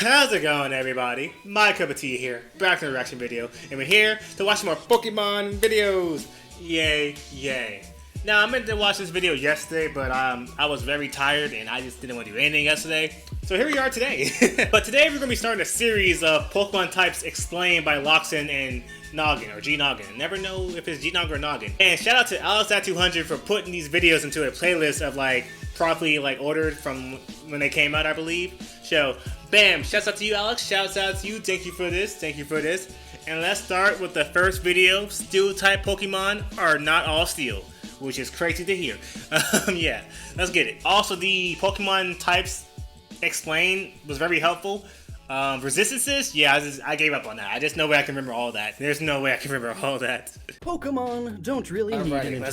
How's it going, everybody? MyCupOfTea here, back to the reaction video, and we're here to watch more Pokemon videos. Yay, yay. Now, I meant to watch this video yesterday, but I was very tired and I just didn't want to do anything yesterday. So here we are today. But today we're going to be starting a series of Pokemon types explained by Lockstin and Gnoggin, or Gnoggin. Never know if it's Gnoggin or Noggin. And shout out to Alex200 for putting these videos into a playlist of properly ordered from when they came out, I believe. So, bam! Shouts out to you, Alex. Shouts out to you. Thank you for this. Thank you for this. And let's start with the first video. Steel type Pokemon are not all steel, which is crazy to hear. Yeah, let's get it. Also, the Pokemon types explained was very helpful. Resistances, yeah, I gave up on that. I just no way I can remember all that. There's no way I can remember all that. Let's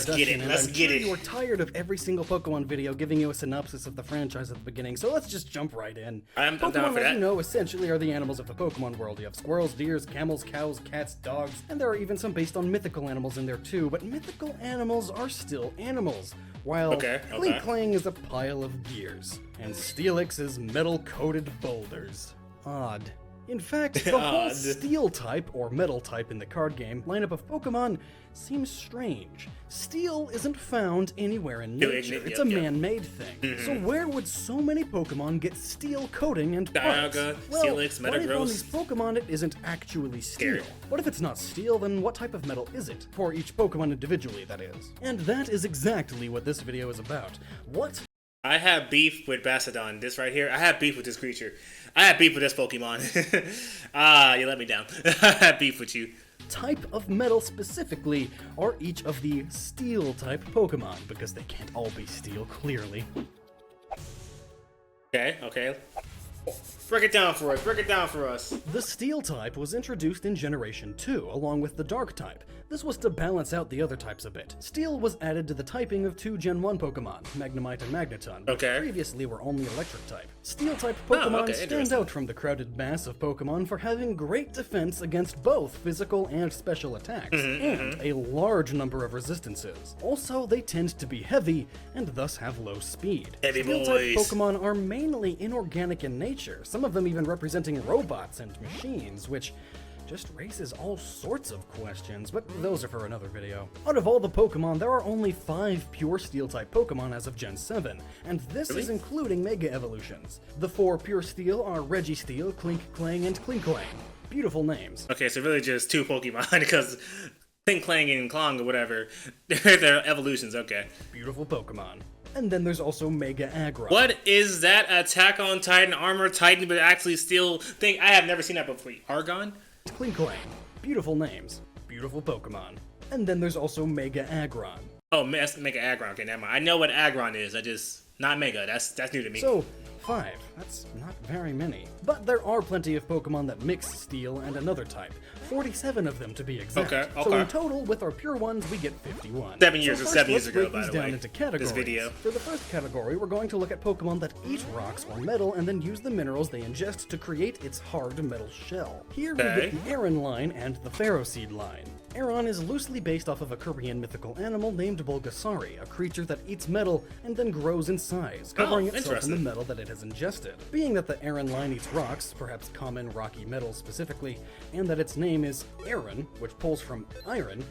get it. You are tired of every single Pokemon video giving you a synopsis of the franchise at the beginning, so let's just jump right in. I'm down Pokemon, for that. as you know, essentially are the animals of the Pokemon world. You have squirrels, deers, camels, cows, cats, dogs, and there are even some based on mythical animals in there too, but mythical animals are still animals, while Clang is a pile of gears, and Steelix is metal-coated boulders. Odd. In fact, the whole steel type, or metal type in the card game, lineup of Pokemon seems strange. Steel isn't found anywhere in nature. It's a man-made thing. So where would so many Pokemon get steel coating and parts? Well, Steelix, what if on these Metagross. Pokemon it isn't actually steel? What if it's not steel, then what type of metal is it? For each Pokemon individually, that is. And that is exactly what this video is about. What? I have beef with Bastiodon. This right here. I have beef with this creature. I have beef with this Pokemon. You let me down. I have beef with you. Type of metal specifically are each of the steel type Pokemon, because they can't all be steel, clearly. Okay. Break it down for us. Break it down for us. The steel type was introduced in Generation 2, along with the dark type. This was to balance out the other types a bit. Steel was added to the typing of two Gen 1 Pokemon, Magnemite and Magneton, which previously were only electric type. Steel type Pokemon stand out from the crowded mass of Pokemon for having great defense against both physical and special attacks, and a large number of resistances. Also, they tend to be heavy, and thus have low speed. Steel type Pokemon are mainly inorganic in nature, some of them even representing robots and machines, which just raises all sorts of questions, but those are for another video. Out of all the Pokemon, there are only 5 pure Steel-type Pokemon as of Gen 7, and this is including Mega Evolutions. The 4 pure Steel are Registeel, Clink-Clang, and Klinklang. Beautiful names. Okay, so really just 2 Pokemon, because Klinklang and Klong or whatever, they're evolutions, okay. Beautiful Pokemon. And then there's also Mega Aggron. What is that? Attack on Titan, Armor Titan, but actually Steel thing? I have never seen that before. Argon? Klinklang. Beautiful names. Beautiful Pokemon. And then there's also Mega Aggron. Oh, Mega Aggron. Okay, never mind. I know what Aggron is. Not Mega. That's new to me. So, 5. That's not very many. But there are plenty of Pokemon that mix Steel and another type. 47 of them to be exact. Okay. So in total, with our pure ones, we get 51. 7 years ago, by the way. Into categories. This video. For the first category, we're going to look at Pokemon that eat rocks or metal and then use the minerals they ingest to create its hard metal shell. Here we get the Aron line and the Ferroseed line. Aron is loosely based off of a Korean mythical animal named Bulgasari, a creature that eats metal and then grows in size, covering itself in the metal that it has ingested. Being that the Aron line eats rocks, perhaps common rocky metals specifically, and that its name is Aron, which pulls from iron,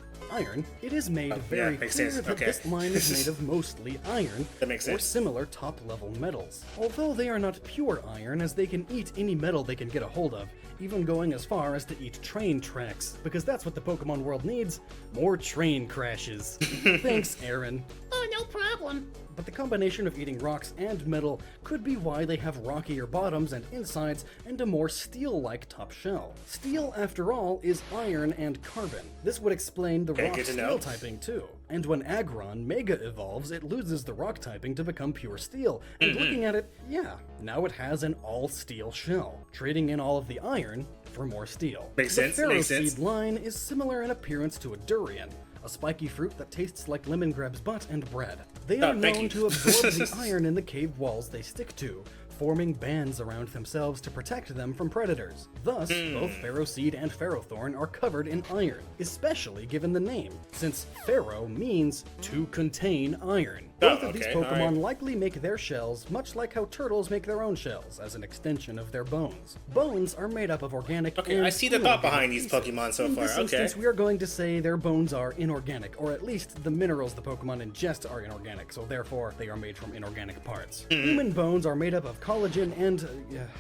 it is made very clear that this line is made of mostly iron or similar top-level metals. Although they are not pure iron, as they can eat any metal they can get a hold of, even going as far as to eat train tracks, because that's what the Pokemon world needs, more train crashes. Thanks, Aron. Oh, no problem. But the combination of eating rocks and metal could be why they have rockier bottoms and insides and a more steel-like top shell. Steel, after all, is iron and carbon. This would explain the rock-steel typing too. And when Aggron Mega evolves, it loses the rock typing to become pure steel. And looking at it, yeah, now it has an all-steel shell, trading in all of the iron for more steel. Makes sense. The Ferroseed line is similar in appearance to a durian, a spiky fruit that tastes like Lemongrab's butt and bread. They are known to absorb the iron in the cave walls they stick to, forming bands around themselves to protect them from predators. Thus, both Ferroseed and Ferrothorn are covered in iron, especially given the name, since Ferro means to contain iron. Both of these Pokemon likely make their shells much like how turtles make their own shells, as an extension of their bones. Bones are made up of organic and I see the thought behind these pieces. Pokemon so far. In this instance, we are going to say their bones are inorganic, or at least the minerals the Pokemon ingest are inorganic, so therefore they are made from inorganic parts. Human bones are made up of collagen and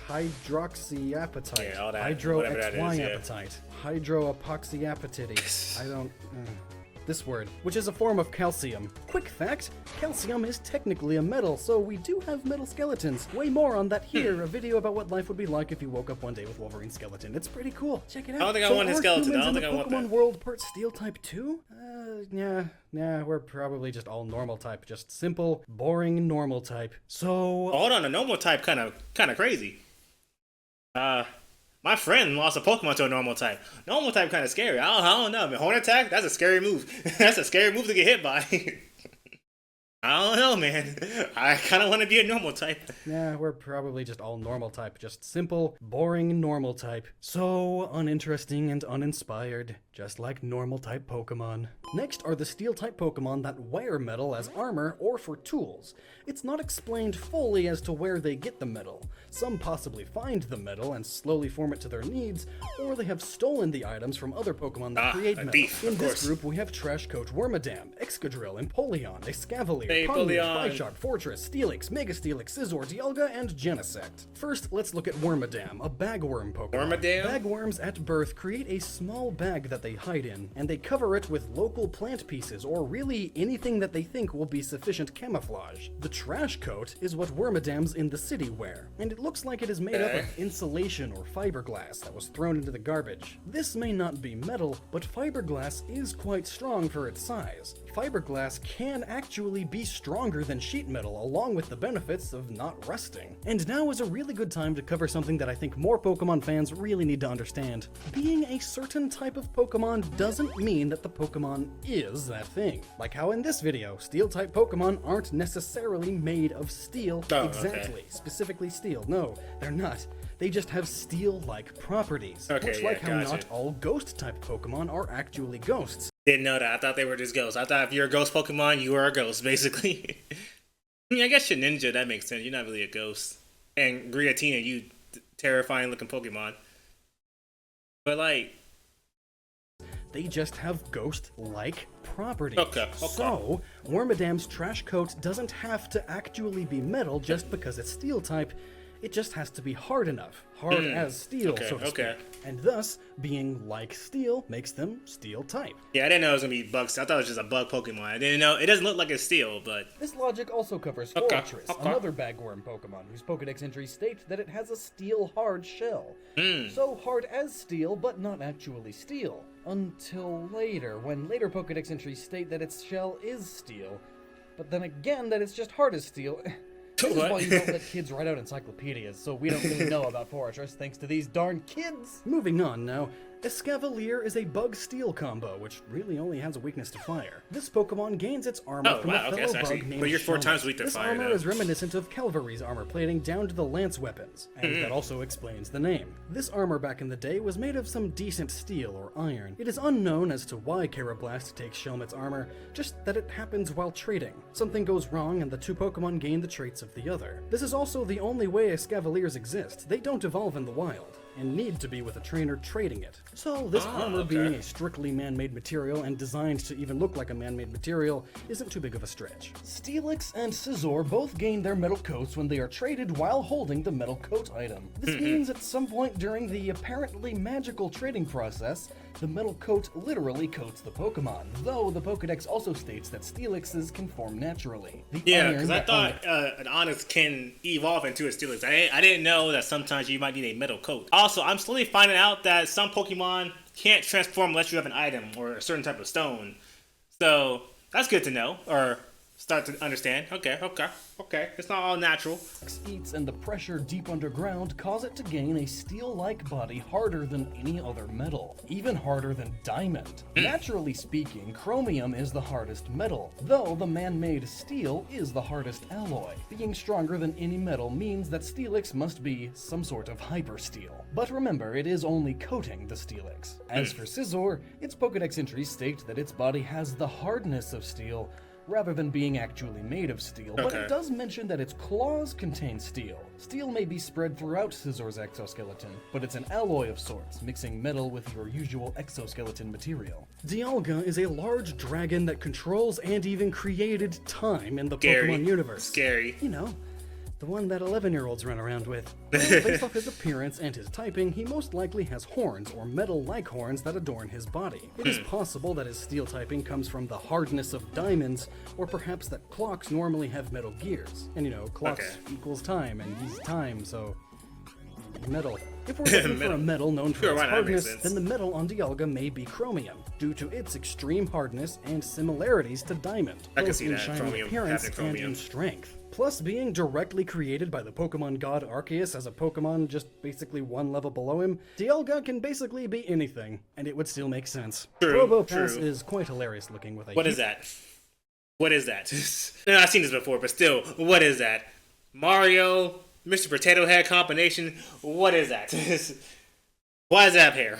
hydroxyapatite. Yeah, all that, Hydroxyapatite. Hydroepoxyapatite. I don't... this word, which is a form of calcium. Quick fact, calcium is technically a metal, so we do have metal skeletons. Way more on that here, a video about what life would be like if you woke up one day with Wolverine's skeleton. It's pretty cool. Check it out. I don't think I want his skeleton. I don't think I want that. Pokemon world part steel type too? Yeah, we're probably just all normal type. Just simple, boring normal type. So... hold on, a normal type kind of crazy. My friend lost a Pokemon to a normal type. Normal type kind of scary. I don't know. I mean, Horn Attack, that's a scary move. That's a scary move to get hit by. I don't know, man. I kind of want to be a normal type. Yeah, we're probably just all normal type. Just simple, boring normal type. So uninteresting and uninspired. Just like normal type Pokemon. Next are the steel type Pokemon that wear metal as armor or for tools. It's not explained fully as to where they get the metal. Some possibly find the metal and slowly form it to their needs, or they have stolen the items from other Pokemon that create metal. In this group, we have Trash Coat Wormadam, Excadrill, Empoleon, Escavalier, Ponyta, Psyshock, Fortress, Steelix, Mega Steelix, Scizor, Dialga, and Genesect. First, let's look at Wormadam, a bagworm Pokemon. Bagworms at birth create a small bag that they hide in, and they cover it with local plant pieces, or really anything that they think will be sufficient camouflage. The Trash Coat is what Wormadams in the city wear, and it looks like it is made up of insulation or fiberglass that was thrown into the garbage. This may not be metal, but fiberglass is quite strong for its size. Fiberglass can actually be stronger than sheet metal, along with the benefits of not rusting. And now is a really good time to cover something that I think more Pokemon fans really need to understand. Being a certain type of Pokemon doesn't mean that the Pokemon is that thing. Like how in this video, steel-type Pokemon aren't necessarily made of steel specifically steel. No, they're not. They just have steel-like properties. Much like how not all ghost-type Pokemon are actually ghosts. Didn't know that. I thought they were just ghosts. I thought if you're a ghost Pokemon, you are a ghost, basically. I mean, I guess Ninja, that makes sense. You're not really a ghost. And Giratina, you terrifying-looking Pokemon. But, like... they just have ghost-like properties. So, Wormadam's Trash Coat doesn't have to actually be metal just because it's steel-type. It just has to be hard enough. Hard as steel, so to speak. And thus, being like steel makes them steel type. Yeah, I didn't know it was gonna be bugs. I thought it was just a bug Pokemon. I didn't know. It doesn't look like it's steel, but... this logic also covers Fortress, another bagworm Pokemon, whose Pokedex entries state that it has a steel hard shell. So hard as steel, but not actually steel. Until later, when later Pokedex entries state that its shell is steel, but then again that it's just hard as steel. This is why you don't let kids write out encyclopedias, so we don't really know about Fortress thanks to these darn kids. Moving on now. Escavalier is a bug-steel combo, which really only has a weakness to fire. This Pokemon gains its armor from a fellow bug named but you're 4 times weak to fire. This armor is reminiscent of Calvary's armor plating down to the lance weapons, and that also explains the name. This armor back in the day was made of some decent steel or iron. It is unknown as to why Carablast takes Shelmet's armor, just that it happens while trading. Something goes wrong and the two Pokemon gain the traits of the other. This is also the only way Escavaliers exist. They don't evolve in the wild, and need to be with a trainer trading it. So this armor being a strictly man-made material and designed to even look like a man-made material isn't too big of a stretch. Steelix and Scizor both gain their metal coats when they are traded while holding the metal coat item. This means at some point during the apparently magical trading process, the metal coat literally coats the Pokemon, though the Pokedex also states that Steelix's can form naturally. Because I thought an Onix can evolve into a Steelix. I didn't know that sometimes you might need a metal coat. Also, I'm slowly finding out that some Pokemon can't transform unless you have an item or a certain type of stone. So, that's good to know, or start to understand. Okay. It's not all natural. Eats and the pressure deep underground cause it to gain a steel-like body harder than any other metal, even harder than diamond. Naturally speaking, chromium is the hardest metal, though the man-made steel is the hardest alloy. Being stronger than any metal means that Steelix must be some sort of hypersteel. But remember, it is only coating the Steelix. As for Scizor, its Pokedex entries state that its body has the hardness of steel, rather than being actually made of steel, but it does mention that its claws contain steel. Steel may be spread throughout Scissor's exoskeleton, but it's an alloy of sorts, mixing metal with your usual exoskeleton material. Dialga is a large dragon that controls and even created time in the Pokemon universe. Scary. You know, the one that 11-year-olds run around with. Well, based off his appearance and his typing, he most likely has horns or metal-like horns that adorn his body. It is possible that his steel typing comes from the hardness of diamonds, or perhaps that clocks normally have metal gears. And you know, clocks equals time, and he's time, so metal. If we're looking for a metal known for its hardness, then the metal on Dialga may be chromium, due to its extreme hardness and similarities to diamond, both in shiny appearance and in strength. Plus, being directly created by the Pokemon god Arceus as a Pokemon just basically one level below him, Dialga can basically be anything, and it would still make sense. Probopass is quite hilarious looking with a What is that? What is that? No, I've seen this before, but still, what is that? Mario, Mr. Potato Head combination, what is that? Why is that hair?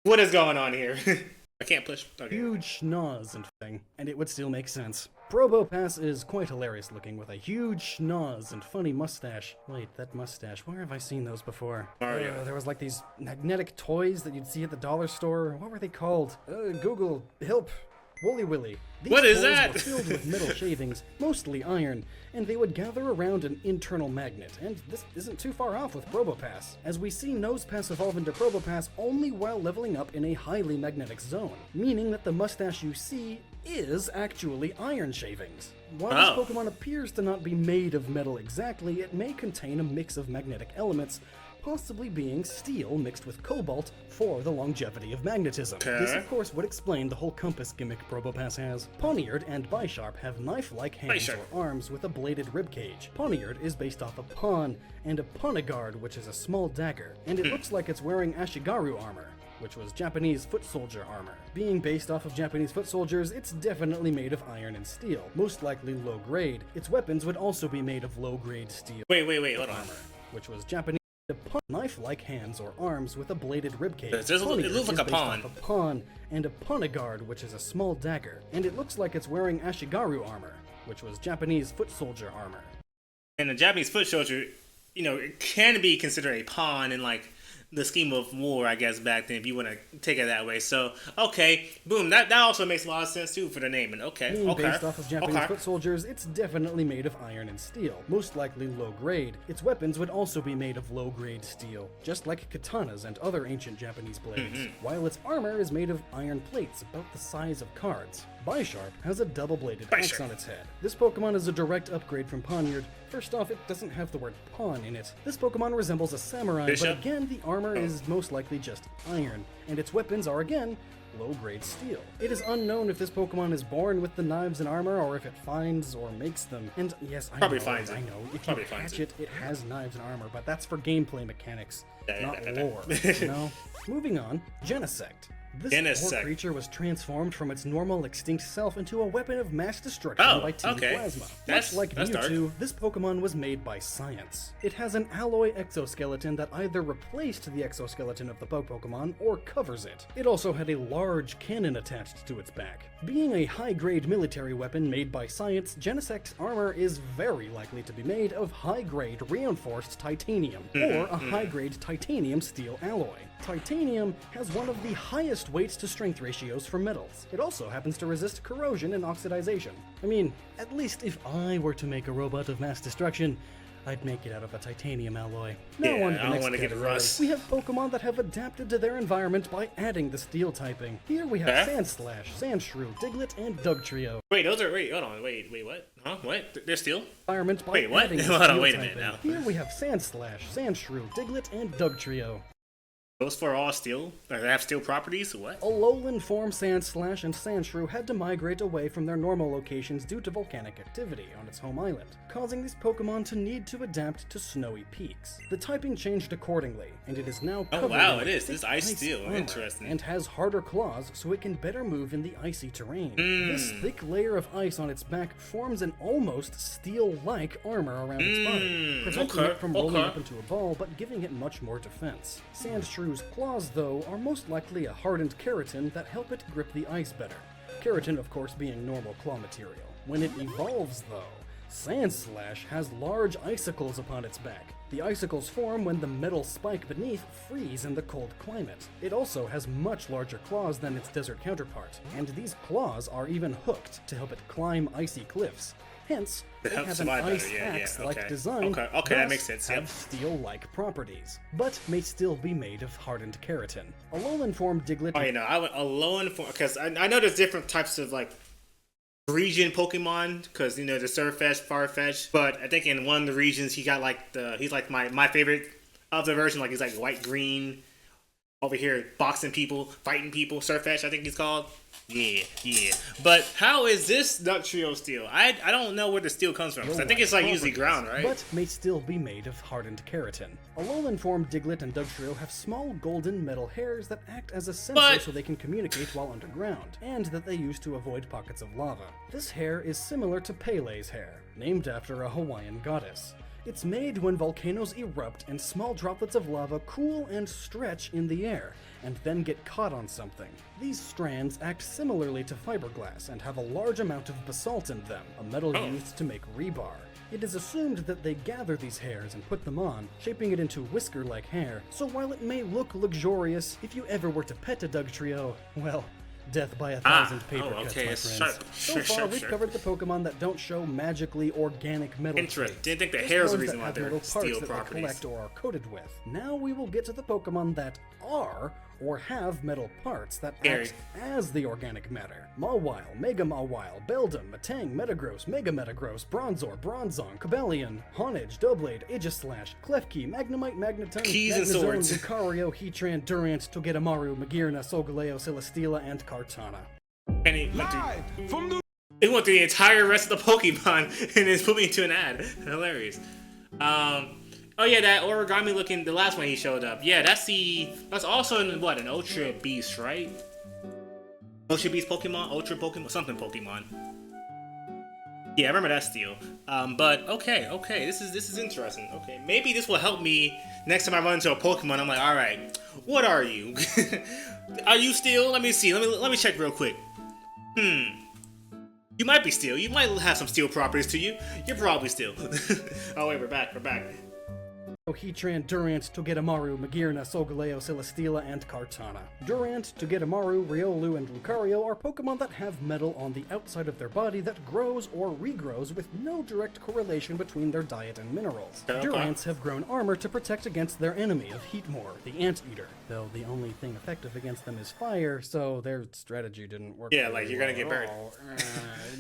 What is going on here? I can't push. Okay. Huge schnoz and thing, and it would still make sense. Probopass is quite hilarious looking with a huge schnoz and funny mustache. Wait, that mustache, where have I seen those before? Mario. There was like these magnetic toys that you'd see at the dollar store. What were they called? Google, help. Wooly Willy. These what is toys that? were filled with metal shavings, mostly iron, and they would gather around an internal magnet, and this isn't too far off with Probopass, as we see Nosepass evolve into Probopass only while leveling up in a highly magnetic zone, meaning that the mustache you see is actually iron shavings. While this Pokemon appears to not be made of metal exactly, it may contain a mix of magnetic elements, possibly being steel mixed with cobalt for the longevity of magnetism. This, of course, would explain the whole compass gimmick Probopass has. Pawniard and Bisharp have knife-like hands or arms with a bladed ribcage. Pawniard is based off a pawn, and a Ponegard, which is a small dagger, and it looks like it's wearing Ashigaru armor, which was Japanese foot soldier armor. Being based off of Japanese foot soldiers, it's definitely made of iron and steel, most likely low grade. Its weapons would also be made of low grade steel. Wait, hold on. Armor, which was Japanese knife-like hands or arms with a bladed ribcage. It looks like a pawn. A pawn and a Ponegard, which is a small dagger, and it looks like it's wearing Ashigaru armor, which was Japanese foot soldier armor. And the Japanese foot soldier, you know, it can be considered a pawn in like the scheme of war, I guess, back then, if you want to take it that way. So, okay, boom, that also makes a lot of sense, too, for the naming. Based off of Japanese foot soldiers, it's definitely made of iron and steel, most likely low grade. Its weapons would also be made of low grade steel, just like katanas and other ancient Japanese blades, while its armor is made of iron plates about the size of cards. Bisharp has a double-bladed axe on its head. This Pokemon is a direct upgrade from Pawniard. First off, it doesn't have the word pawn in it. This Pokemon resembles a samurai, but again, the armor is most likely just iron, and its weapons are again low-grade steel. It is unknown if this Pokemon is born with the knives and armor, or if it finds or makes them. And yes, I know. If you catch it, it has knives and armor, but that's for gameplay mechanics, not lore, you know? Moving on, Genesect. This poor creature was transformed from its normal extinct self into a weapon of mass destruction by Team Plasma. Much like Mewtwo, this Pokemon was made by science. It has an alloy exoskeleton that either replaced the exoskeleton of the bug Pokemon or covers it. It also had a large cannon attached to its back. Being a high-grade military weapon made by science, Genesect's armor is very likely to be made of high-grade reinforced titanium, or a high-grade titanium steel alloy. Titanium has one of the highest weights to strength ratios for metals. It also happens to resist corrosion and oxidization. I mean, at least if I were to make a robot of mass destruction, I'd make it out of a titanium alloy. Now on to the next category. We have Pokemon that have adapted to their environment by adding the steel typing. Here we have Sandslash, Sandshrew, Diglett, and Dugtrio. Wait, hold on, wait, what? Huh? What? They're steel? Environment by adding the steel wait a minute typing. now. Here we have Sandslash, Sandshrew, Diglett, and Dugtrio. Those four are all steel? They have steel properties? What? A lowland form Sandslash and Sandshrew had to migrate away from their normal locations due to volcanic activity on its home island, causing these Pokemon to need to adapt to snowy peaks. The typing changed accordingly, and it is now covered in it is. This ice steel. Interesting. And has harder claws so it can better move in the icy terrain. This thick layer of ice on its back forms an almost steel-like armor around its body, preventing it from rolling up into a ball, but giving it much more defense. Sandshrew's claws, though, are most likely a hardened keratin that help it grip the ice better. keratin of course being normal claw material. When it evolves though, Sandslash has large icicles upon its back. The icicles form when the metal spike beneath freeze in the cold climate. It also has much larger claws than its desert counterpart, and these claws are even hooked to help it climb icy cliffs. Hence, they have an ice axe-like design, that makes sense. Have steel-like properties, but may still be made of hardened keratin. A Alolan form Diglett... Oh, you know, I went Alolan form, because I know there's different types of, like, region Pokemon, because, you know, the Surfetch, Farfetch, but I think in one of the regions he got, like, he's, like, my favorite of the version, like, he's, like, white-green, over here, boxing people, fighting people, Surfetch, I think he's called. Yeah. But how is this Dugtrio steel? I don't know where the steel comes from, because I think it's like usually ground, right? But may still be made of hardened keratin. Alolan form Diglett and Dugtrio have small golden metal hairs that act as a sensor so they can communicate while underground, and that they use to avoid pockets of lava. This hair is similar to Pele's hair, named after a Hawaiian goddess. It's made when volcanoes erupt and small droplets of lava cool and stretch in the air, and then get caught on something. These strands act similarly to fiberglass and have a large amount of basalt in them, a metal used to make rebar. It is assumed that they gather these hairs and put them on, shaping it into whisker-like hair, so while it may look luxurious, if you ever were to pet a Dugtrio, well, death by 1,000 paper cuts, my friends. So far, we've covered the Pokemon that don't show magically organic metal Interesting. Didn't think the hair is the reason why they're metal parts steel that properties. they collect or are coated with. Now we will get to the Pokemon that are or have metal parts that act as the organic matter. Mawile, Mega Mawile, Beldum, Metang, Metagross, Mega Metagross, Bronzor, Bronzong, Cobalion, Honedge, Doublade, Aegislash, Klefki, Magnemite, Magneton, Magnezone, Lucario, Heatran, Durant, Togedemaru, Magearna, Solgaleo, Celesteela, and Kartana. And he went through the entire rest of the Pokemon and then put me into an ad. Hilarious. Oh yeah, that origami looking, the last one he showed up. Yeah, that's also in what, an Ultra Beast, right? Ultra Beast Pokemon? Ultra Pokemon? Something Pokemon. Yeah, I remember that steel. But okay, this is interesting. Okay, maybe this will help me next time I run into a Pokemon. I'm like, all right, what are you? Are you steel? Let me see. Let me check real quick. You might be steel. You might have some steel properties to you. You're probably steel. Oh wait, we're back. Heatran, Durant, Togedemaru, Magearna, Solgaleo, Celesteela, and Kartana. Durant, Togedemaru, Riolu, and Lucario are Pokemon that have metal on the outside of their body that grows or regrows with no direct correlation between their diet and minerals. Durants have grown armor to protect against their enemy of Heatmor, the Anteater, though the only thing effective against them is fire, so their strategy didn't work. Yeah, like you're gonna get burned.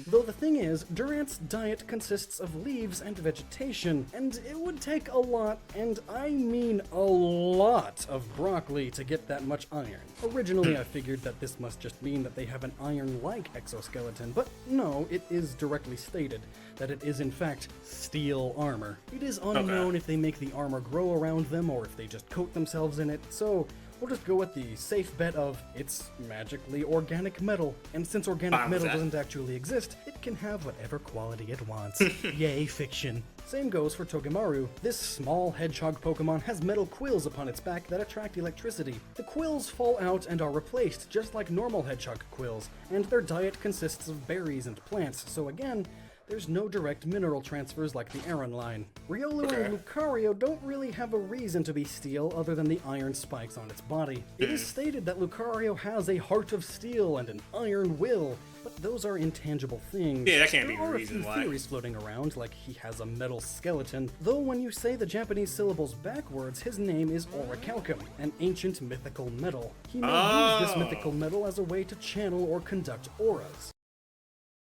Though the thing is, Durant's diet consists of leaves and vegetation, and it would take a lot, and I mean a lot, of broccoli to get that much iron. Originally I figured that this must just mean that they have an iron-like exoskeleton, but no, it is directly stated that it is in fact steel armor. It is unknown if they make the armor grow around them or if they just coat themselves in it, so we'll just go with the safe bet of it's magically organic metal. And since organic metal doesn't actually exist, it can have whatever quality it wants. Yay, fiction. Same goes for Togedemaru. This small hedgehog Pokemon has metal quills upon its back that attract electricity. The quills fall out and are replaced just like normal hedgehog quills, and their diet consists of berries and plants, so again, there's no direct mineral transfers like the Aron line. Riolu and Lucario don't really have a reason to be steel other than the iron spikes on its body. It is stated that Lucario has a heart of steel and an iron will, but those are intangible things. Yeah, that can't be the reason why. There are a few theories floating around, like he has a metal skeleton, though when you say the Japanese syllables backwards, his name is Orichalcum, an ancient mythical metal. He may use this mythical metal as a way to channel or conduct auras.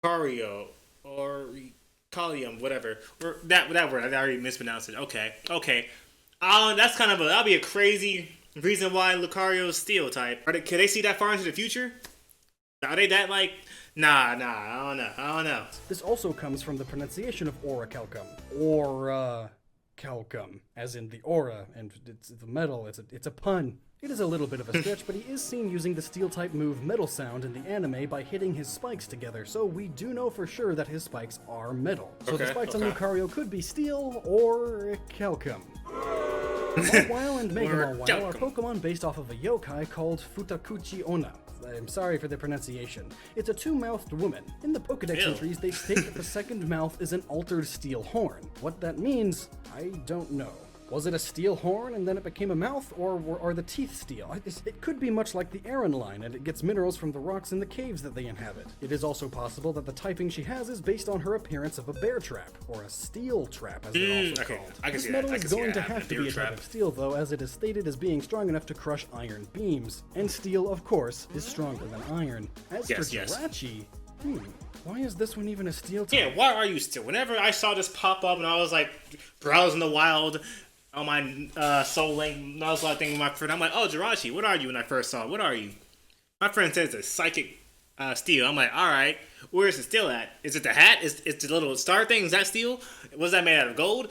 Lucario. Or Kalium, whatever. Or that word, I already mispronounced it. Okay. That's kind of that'll be a crazy reason why Lucario's steel type. Can they see that far into the future? Are they that like? Nah, I don't know. This also comes from the pronunciation of Orichalcum. Orichalcum, as in the aura, and it's the metal, it's a pun. It is a little bit of a stretch, but he is seen using the steel-type move Metal Sound in the anime by hitting his spikes together, so we do know for sure that his spikes are metal. So the spikes on Lucario could be steel or calcum. Mawile and Mega Mawile are Pokemon based off of a yokai called Futakuchi Onna. I'm sorry for the pronunciation. It's a two-mouthed woman. In the Pokedex entries, they state that the second mouth is an altered steel horn. What that means, I don't know. Was it a steel horn and then it became a mouth, or are the teeth steel? It could be much like the Aron line, and it gets minerals from the rocks in the caves that they inhabit. It is also possible that the typing she has is based on her appearance of a bear trap, or a steel trap, as they're also called. This metal is going to have to be a type of steel, though, as it is stated as being strong enough to crush iron beams. And steel, of course, is stronger than iron. As for Jirachi, why is this one even a steel type? Yeah, why are you steel? Whenever I saw this pop up and I was like browsing the wild on my Soul Link, I was like thinking with my friend, I'm like, oh, Jirachi, what are you when I first saw it? What are you? My friend says it's a psychic steel. I'm like, alright, where is it steel at? Is it the hat? Is the little star thing? Is that steel? Was that made out of gold?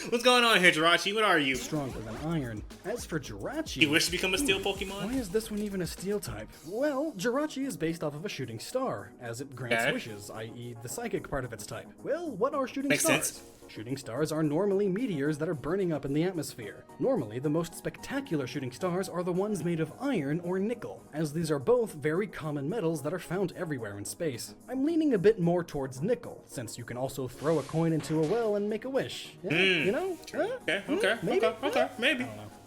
What's going on here, Jirachi? What are you? Stronger than iron. As for Jirachi, you wish to become a steel Pokemon? Why is this one even a steel type? Well, Jirachi is based off of a shooting star, as it grants wishes, i.e. the psychic part of its type. Well, what are shooting stars? Makes sense. Shooting stars are normally meteors that are burning up in the atmosphere. Normally, the most spectacular shooting stars are the ones made of iron or nickel, as these are both very common metals that are found everywhere in space. I'm leaning a bit more towards nickel, since you can also throw a coin into a well and make a wish. Yeah, you know? Maybe.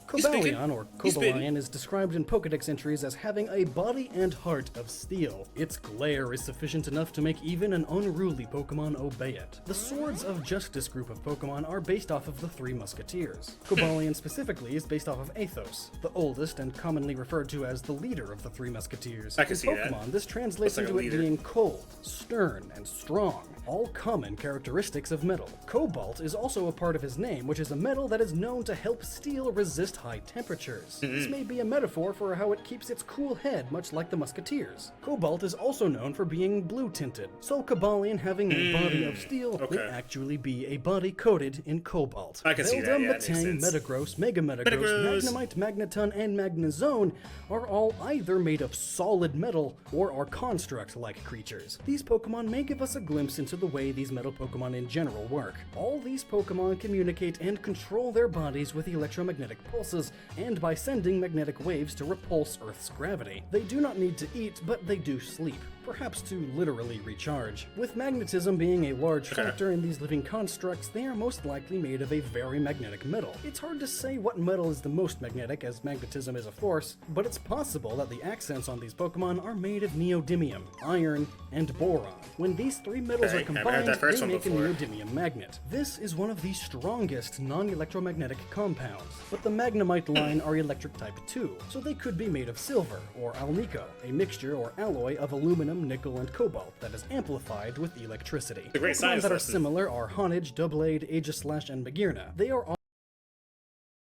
Cobalion, or Cobalion, is described in Pokedex entries as having a body and heart of steel. Its glare is sufficient enough to make even an unruly Pokemon obey it. The Swords of Justice group of Pokemon are based off of the Three Musketeers. Cobalion specifically is based off of Athos, the oldest and commonly referred to as the leader of the Three Musketeers. I can see Pokemon, this translates into it being cold, stern, and strong, all common characteristics of metal. Cobalt is also a part of his name, which is a metal that is known to help steel resist high temperatures. This may be a metaphor for how it keeps its cool head, much like the Musketeers. Cobalt is also known for being blue-tinted, so Cobalion having a body of steel may actually be a body coated in cobalt. I can see that, yeah, Metang, Metagross, Mega Metagross, Magnemite, Magneton, and Magnezone are all either made of solid metal or are construct-like creatures. These Pokemon may give us a glimpse into the way these metal Pokemon in general work. All these Pokemon communicate and control their bodies with electromagnetic pulses and by sending magnetic waves to repulse Earth's gravity. They do not need to eat, but they do sleep, perhaps to literally recharge. With magnetism being a large factor in these living constructs, they are most likely made of a very magnetic metal. It's hard to say what metal is the most magnetic, as magnetism is a force, but it's possible that the accents on these Pokemon are made of neodymium, iron, and boron. When these three metals are combined, they make a neodymium magnet. This is one of the strongest non-electromagnetic compounds, but the Magnemite line are electric type 2, so they could be made of silver, or alnico, a mixture or alloy of aluminum, nickel, and cobalt that is amplified with electricity. Pokemon that are similar are Honage, Doublade, Aegislash, and Magearna. They are all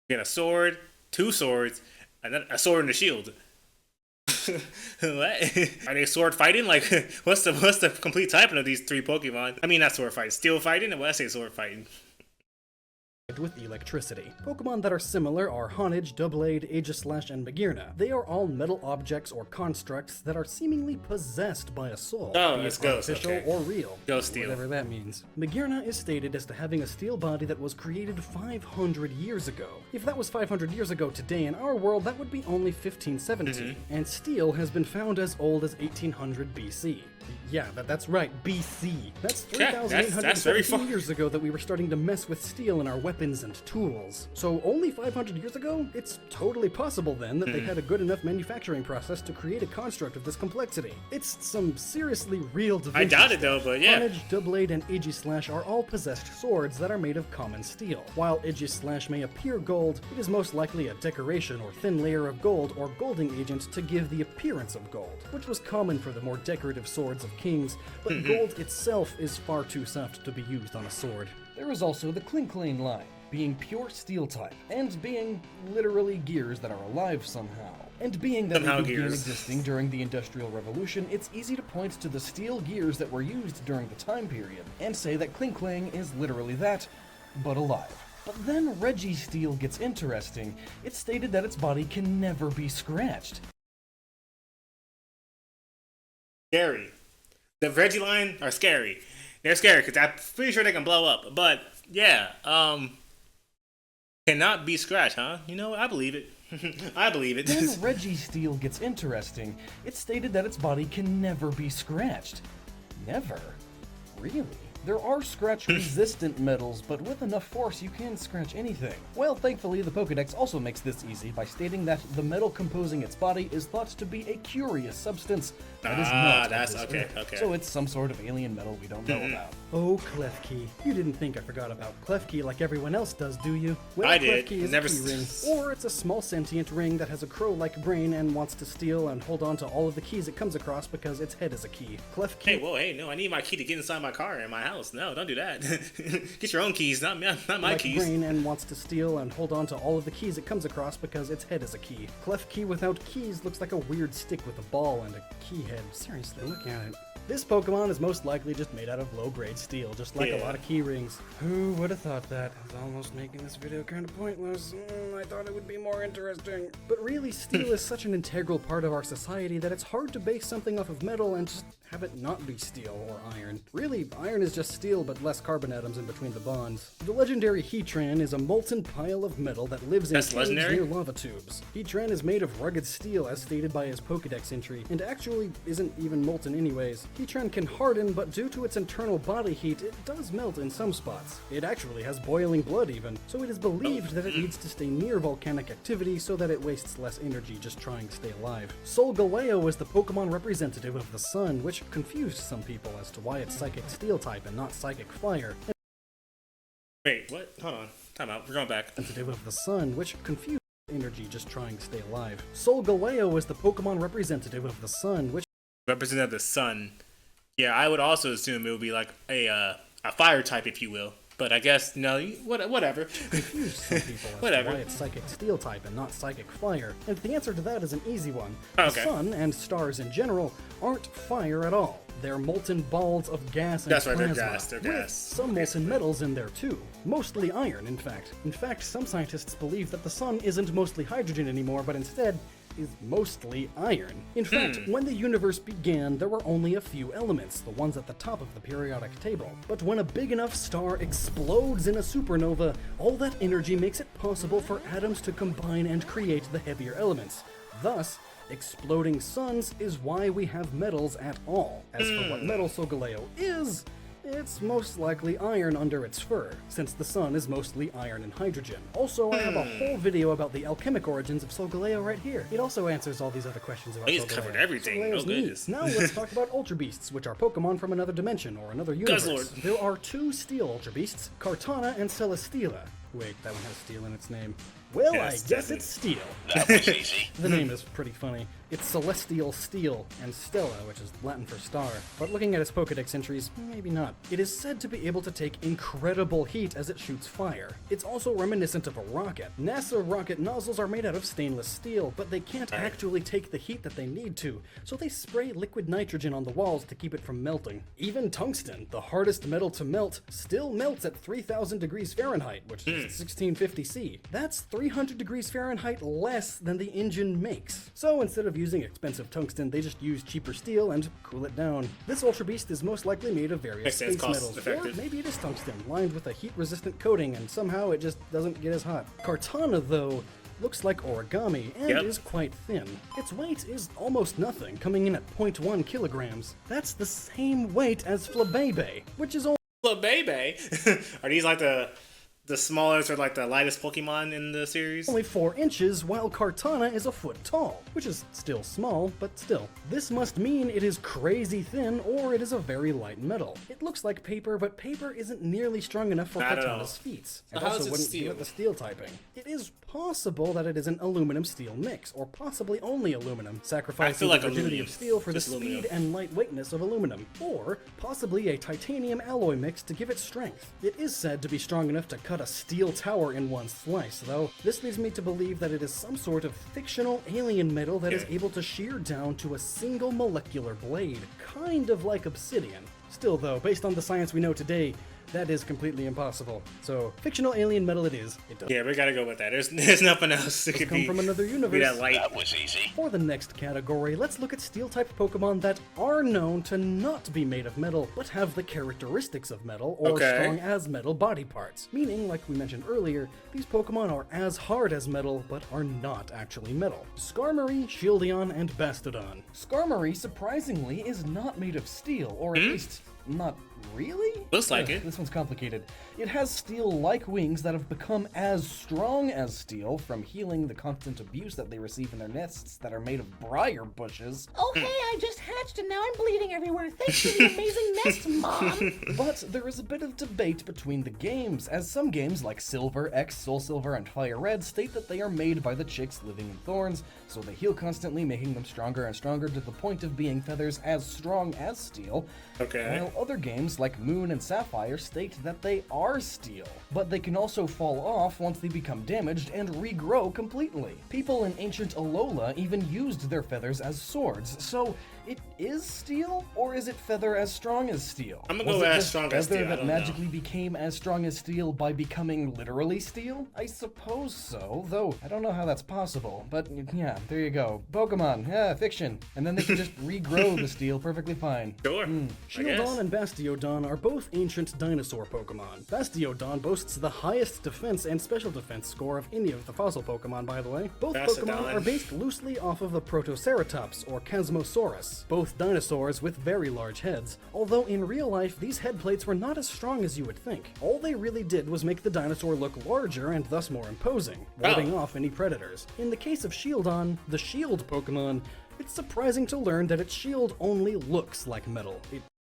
a sword, two swords, and then a sword and a shield. What? Are they sword fighting? Like, what's the complete typing of these three Pokemon? I mean, not sword fighting, steel fighting. And what I say, sword fighting. With electricity. Pokemon that are similar are Honage, Doublade, Aegislash, and Magearna. They are all metal objects or constructs that are seemingly possessed by a soul, be it artificial or real, whatever that means. Magearna is stated as to having a steel body that was created 500 years ago. If that was 500 years ago today in our world, that would be only 1517, and steel has been found as old as 1800 BC. Yeah, that's right, BC. That's 3,817 years ago that we were starting to mess with steel in our weapons and tools. So only 500 years ago? It's totally possible then that they had a good enough manufacturing process to create a construct of this complexity. It's some seriously real Da Vinci I doubt it though, but yeah. Honage, Doublade, and Aegislash are all possessed swords that are made of common steel. While Aegislash may appear gold, it is most likely a decoration or thin layer of gold or golding agent to give the appearance of gold, which was common for the more decorative swords of kings, but gold itself is far too soft to be used on a sword. There is also the Klinklang line, being pure steel type, and being literally gears that are alive somehow. And being that they began existing during the Industrial Revolution, it's easy to point to the steel gears that were used during the time period, and say that Klinklang is literally that, but alive. But then Registeel gets interesting. It's stated that its body can never be scratched. Scary. The Regiline are scary. They're scary because I'm pretty sure they can blow up. But yeah, Cannot be scratched, huh? You know what? I believe it. I believe it. Then Registeel gets interesting. It's stated that its body can never be scratched. Never? Really? There are scratch-resistant metals, but with enough force you can scratch anything. Well, thankfully, the Pokédex also makes this easy by stating that the metal composing its body is thought to be a curious substance that is not that's of okay, this Earth. okay. So it's some sort of alien metal we don't know about. Oh, Klefki. You didn't think I forgot about Klefki like everyone else does, do you? Well, I did. Klefki is Never a key ring, or it's a small sentient ring that has a crow-like brain and wants to steal and hold on to all of the keys it comes across because its head is a key. Klefki. Hey, whoa, hey, no, I need my key to get inside my car in my house. No, don't do that. Get your own keys, not my like keys. Brain and wants to steal and hold on to all of the keys it comes across because its head is a key. Klefki without keys looks like a weird stick with a ball and a key head. Seriously, look at it. This Pokemon is most likely just made out of low-grade steel, just like a lot of key rings. Who would have thought that? It's almost making this video kind of pointless. I thought it would be more interesting. But really, steel is such an integral part of our society that it's hard to base something off of metal and just have it not be steel or iron. Really, iron is just steel but less carbon atoms in between the bonds. The legendary Heatran is a molten pile of metal that lives in caves near lava tubes. Heatran is made of rugged steel as stated by his Pokédex entry, and actually isn't even molten anyways. Heatran can harden, but due to its internal body heat, it does melt in some spots. It actually has boiling blood even, so it is believed that it needs to stay near volcanic activity so that it wastes less energy just trying to stay alive. Solgaleo is the Pokemon representative of the sun, which confused some people as to why it's psychic steel type and not psychic fire. Wait, what? Hold on. Time out. We're going back. Representative of the sun, which confused energy just trying to stay alive. Solgaleo is the Pokemon representative of the sun, which representative of the sun. Yeah, I would also assume it would be like a fire type, if you will. But I guess, no, whatever. Confused some people as whatever. to why it's psychic steel type and not psychic fire. And the answer to that is an easy one. Okay. The sun, and stars in general, aren't fire at all. They're molten balls of gas and plasma. That's right, they're gas, they're with gas. some molten metals in there too. Mostly iron, in fact. In fact, some scientists believe that the sun isn't mostly hydrogen anymore, but instead is mostly iron. In fact, when the universe began, there were only a few elements, the ones at the top of the periodic table. But when a big enough star explodes in a supernova, all that energy makes it possible for atoms to combine and create the heavier elements. Thus, exploding suns is why we have metals at all. As for what metal Solgaleo is, it's most likely iron under its fur, since the sun is mostly iron and hydrogen. Also, I have a whole video about the alchemic origins of Solgaleo right here. It also answers all these other questions about He's Solgaleo. covered everything. Solgaleo's Oh, goodness. neat. Now let's talk about Ultra Beasts, which are Pokemon from another dimension or another universe. Guzzlord. There are two Steel Ultra Beasts, Kartana and Celesteela. Wait, that one has steel in its name. Well, Yes, I guess definitely. it's steel. That was easy. The name is pretty funny. It's Celestial Steel and Stella, which is Latin for star. But looking at its Pokédex entries, maybe not. It is said to be able to take incredible heat as it shoots fire. It's also reminiscent of a rocket. NASA rocket nozzles are made out of stainless steel, but they can't actually take the heat that they need to, so they spray liquid nitrogen on the walls to keep it from melting. Even tungsten, the hardest metal to melt, still melts at 3,000 degrees Fahrenheit, which is 1650 C. That's 300 degrees Fahrenheit less than the engine makes. So instead of using expensive tungsten, they just use cheaper steel and cool it down. This Ultra Beast is most likely made of various Makes sense, space cost metals, or effective. maybe it is tungsten, lined with a heat-resistant coating, and somehow it just doesn't get as hot. Kartana, though, looks like origami and is quite thin. Its weight is almost nothing, coming in at 0.1 kilograms. That's the same weight as Flabebe, which is only Baby. Are these like the smallest or like the lightest Pokemon in the series? only 4 inches, while Kartana is a foot tall, which is still small, but still. This must mean it is crazy thin, or it is a very light metal. It looks like paper, but paper isn't nearly strong enough for Not at all. Kartana's feats. So It how also is it wouldn't give steel? it the steel typing. It is possible that it is an aluminum-steel mix, or possibly only aluminum, sacrificing like the rigidity aluminum. of steel for Just the speed aluminum. and lightweightness of aluminum, or possibly a titanium alloy mix to give it strength. It is said to be strong enough to cut a steel tower in one slice, though this leads me to believe that it is some sort of fictional alien metal that is able to shear down to a single molecular blade, kind of like obsidian. Still though, based on the science we know today, That is completely impossible. So, fictional alien metal it is. It does. Yeah, we gotta go with that. There's nothing else that could come from another universe. That light. That was easy. For the next category, let's look at steel-type Pokemon that are known to not be made of metal, but have the characteristics of metal or strong as metal body parts. Meaning, like we mentioned earlier, these Pokemon are as hard as metal, but are not actually metal. Skarmory, Shieldon, and Bastodon. Skarmory, surprisingly, is not made of steel, or at least not really? Looks like it. This one's complicated. It has steel-like wings that have become as strong as steel from healing the constant abuse that they receive in their nests that are made of briar bushes. Oh, hey, I just hatched and now I'm bleeding everywhere. Thanks for the amazing nest, Mom. But there is a bit of debate between the games, as some games like Silver, X, Soul Silver, and Fire Red state that they are made by the chicks living in thorns, so they heal constantly, making them stronger and stronger to the point of being feathers as strong as steel. While other games like Moon and Sapphire state that they are steel, but they can also fall off once they become damaged and regrow completely. People in ancient Alola even used their feathers as swords, so it is steel, or is it feather as strong as steel? I'm gonna go as strong as steel. Feather that magically became as strong as steel by becoming literally steel? I suppose so, though I don't know how that's possible. But yeah, there you go. Pokemon, yeah, fiction. And then they can just regrow the steel perfectly fine. Sure. Shieldon and Bastiodon are both ancient dinosaur Pokemon. Bastiodon boasts the highest defense and special defense score of any of the fossil Pokemon, by the way. Both Pokemon are based loosely off of the Protoceratops, or Chasmosaurus. Both dinosaurs with very large heads, although in real life these head plates were not as strong as you would think. All they really did was make the dinosaur look larger and thus more imposing, warding off any predators. In the case of Shieldon, the shield Pokemon, it's surprising to learn that its shield only looks like metal.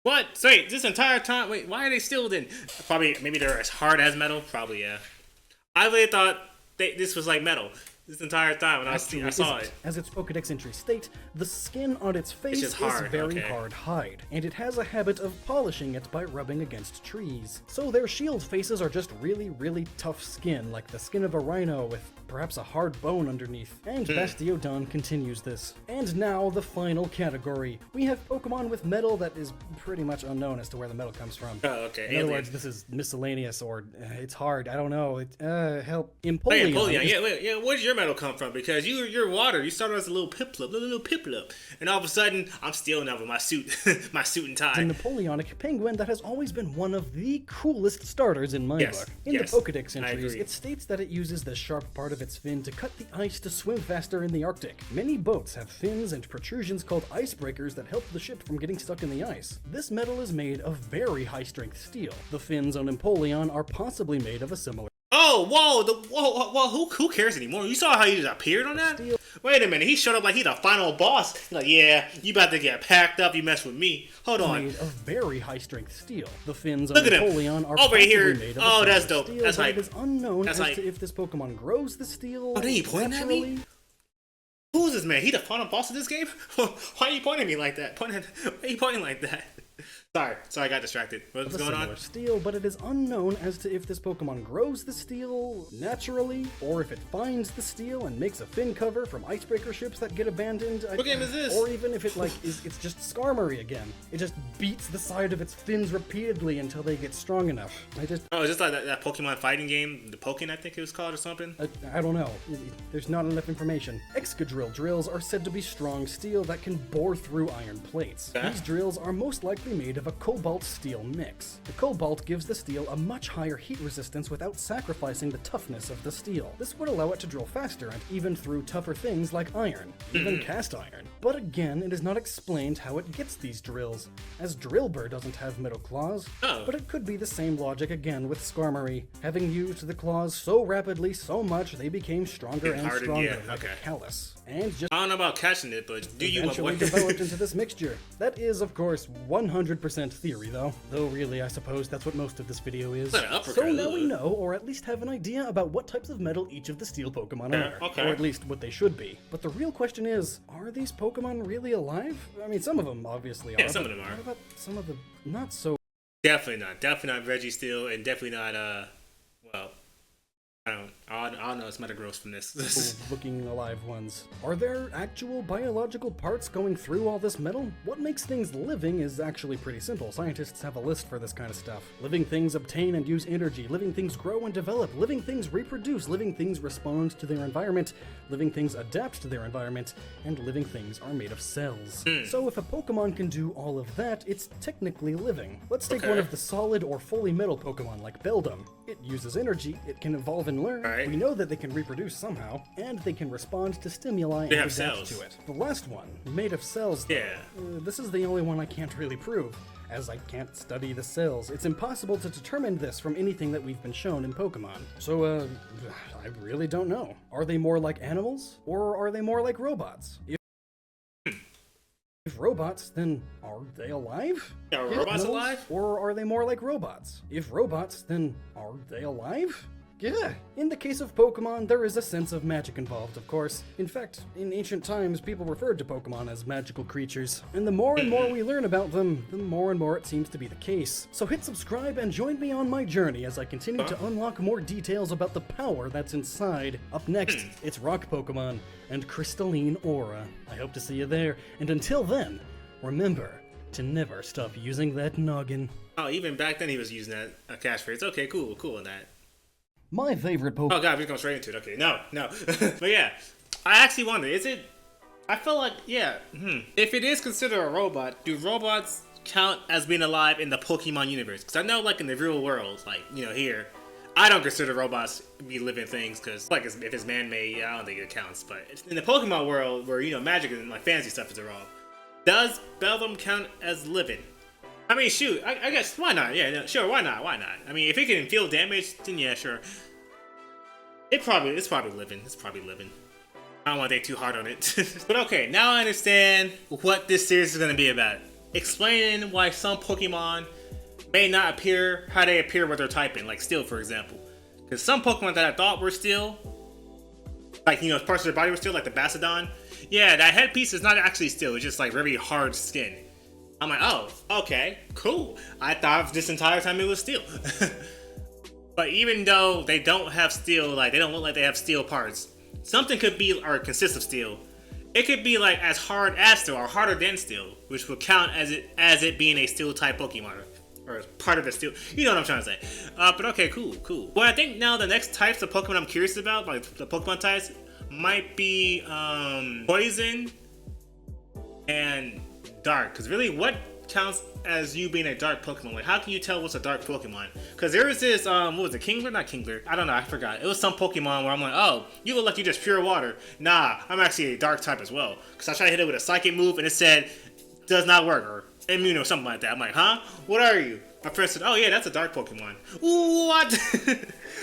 What? So wait, this entire time, wait, why are they still in? Probably, maybe they're as hard as metal? Probably, yeah. I really thought this was like metal this entire time when I saw it. As its Pokedex entries state, the skin on its face is very hard hide, and it has a habit of polishing it by rubbing against trees. So their shield faces are just really, really tough skin, like the skin of a rhino with perhaps a hard bone underneath. And Bastiodon continues this. And now the final category. We have Pokemon with metal that is pretty much unknown as to where the metal comes from. Oh, okay. In other words, this is miscellaneous, or it's hard. I don't know. Help. Empoleon. Yeah. Where's your metal come from? Because you're water. You started as a little Piplup, and all of a sudden I'm stealing that with my suit, my suit and tie. A Napoleonic penguin that has always been one of the coolest starters in my book. In the Pokedex entries, it states that it uses the sharp part of its fin to cut the ice to swim faster in the Arctic. Many boats have fins and protrusions called icebreakers that help the ship from getting stuck in the ice. This metal is made of very high-strength steel. The fins on Empoleon are possibly made of a similar. Oh, whoa, who cares anymore? You saw how he just appeared on that? Wait a minute, he showed up like he's the final boss. He's like, yeah, you about to get packed up, you mess with me. Hold on. Made of very high-strength steel. The fins on Empoleon are over here. Made of That's dope. Steel, that's hype. It is unknown as to if this Pokemon grows the steel. Oh, then he pointing at me? Who is this man? He the final boss of this game? Why are you pointing at me like that? Why are you pointing like that? Sorry, I got distracted. What's going on? Steel, but it is unknown as to if this Pokemon grows the steel naturally, or if it finds the steel and makes a fin cover from icebreaker ships that get abandoned. What game is this? Or even if it it's just Skarmory again. It just beats the side of its fins repeatedly until they get strong enough. Oh, just like that Pokemon fighting game, the Pokken I think it was called or something. I don't know. There's not enough information. Excadrill drills are said to be strong steel that can bore through iron plates. These drills are most likely made of a cobalt steel mix. The cobalt gives the steel a much higher heat resistance without sacrificing the toughness of the steel. This would allow it to drill faster and even through tougher things like iron, even cast iron. But again, it is not explained how it gets these drills, as Drillbur doesn't have metal claws. But it could be the same logic again with Skarmory, having used the claws so rapidly so much they became stronger and stronger like a callus. And just I don't know about catching it, but do you eventually developed into this mixture. That is, of course, 100% theory, though. Though really, I suppose that's what most of this video is. So now we know, or at least have an idea about what types of metal each of the steel Pokemon are. Or at least what they should be. But the real question is, are these Pokemon really alive? I mean, some of them obviously are. Yeah, some of them are. What about some of the not so? Definitely not. Definitely not Reggie Steel, and definitely not, well, I don't I don't know. It's metagross from this. Looking alive ones. Are there actual biological parts going through all this metal? What makes things living is actually pretty simple. Scientists have a list for this kind of stuff. Living things obtain and use energy. Living things grow and develop. Living things reproduce. Living things respond to their environment. Living things adapt to their environment. And living things are made of cells. So if a Pokemon can do all of that, it's technically living. Let's take one of the solid or fully metal Pokemon like Beldum. It uses energy, it can evolve and learn. Right. We know that they can reproduce somehow, and they can respond to stimuli and adapt to it. The last one, made of cells, though, this is the only one I can't really prove, as I can't study the cells. It's impossible to determine this from anything that we've been shown in Pokemon. So, I really don't know. Are they more like animals, or are they more like robots? If robots, then are they alive? Are robots alive? Or are they more like robots? If robots, then are they alive? Yeah. In the case of Pokemon, there is a sense of magic involved, of course. In fact, in ancient times, people referred to Pokemon as magical creatures. And the more and more we learn about them, the more and more it seems to be the case. So hit subscribe and join me on my journey as I continue to unlock more details about the power that's inside. Up next, it's Rock Pokemon and Crystalline Aura. I hope to see you there. And until then, remember to never stop using that noggin. Oh, even back then he was using that catchphrase. Okay, cool on that. My favorite Pokemon. Oh god, we're going straight into it. Okay, no. But yeah, I actually wonder, is it... I feel like, if it is considered a robot, do robots count as being alive in the Pokemon universe? Because I know, like, in the real world, like, here, I don't consider robots to be living things, because, like, if it's man-made, I don't think it counts. But in the Pokemon world, where, magic and, like, fantasy stuff is involved, does Beldum count as living? I mean, shoot, I guess, why not? Yeah, no, sure, why not? I mean, if it can feel damage, then yeah, sure. It's probably living. I don't want to think too hard on it. But okay, now I understand what this series is going to be about. Explaining why some Pokemon may not appear how they appear with their typing, like Steel, for example. Because some Pokemon that I thought were Steel, like, parts of their body were Steel, like the Bastiodon. Yeah, that headpiece is not actually Steel, it's just like very hard skin. I'm like, oh, okay, cool. I thought this entire time it was Steel. But even though they don't have steel, like they don't look like they have steel parts, something could be or consist of steel. It could be like as hard as steel or harder than steel, which would count as it being a steel type Pokemon or part of the steel. You know what I'm trying to say. But okay, cool. Well, I think now the next types of Pokemon I'm curious about, like the Pokemon types, might be Poison and Dark. Because really, what counts as you being a dark Pokemon? Like, how can you tell what's a dark Pokemon? Because there was this, what was it, Kingler? Not Kingler. I don't know, I forgot. It was some Pokemon where I'm like, oh, you look like you're just pure water. Nah, I'm actually a dark type as well. Because I tried to hit it with a psychic move and it said, does not work, or immune or something like that. I'm like, huh? What are you? My friend said, oh yeah, that's a dark Pokemon. What?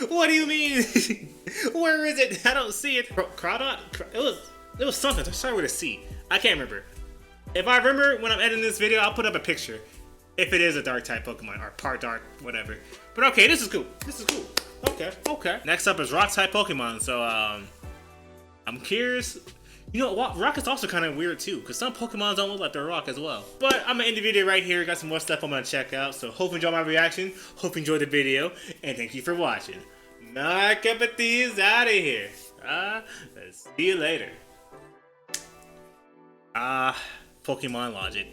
What do you mean? Where is it? I don't see it. Crowdot? It was something. I started with a C. I can't remember. If I remember when I'm editing this video, I'll put up a picture. If it is a dark type Pokemon, or part dark, whatever. But okay, this is cool. Okay. Next up is rock type Pokemon. So, I'm curious. Rock is also kind of weird too, because some Pokemon don't look like they're rock as well. But I'm gonna end the video right here. Got some more stuff I'm gonna check out. So, hope you enjoyed my reaction. Hope you enjoyed the video. And thank you for watching. MyCupOfTea is out of here. Let's see you later. Pokemon logic.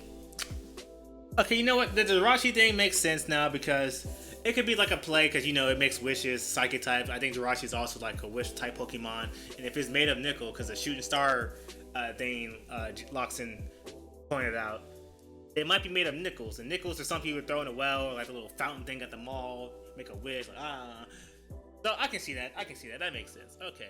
Okay, you know what? The Jirachi thing makes sense now because it could be like a play because, it makes wishes, psychic types. I think Jirachi is also like a wish type Pokemon. And if it's made of nickel, because the shooting star thing Lockstin pointed out, it might be made of nickels. And nickels are something you would throw in a well, like a little fountain thing at the mall, make a wish, like, So I can see that. That makes sense. Okay.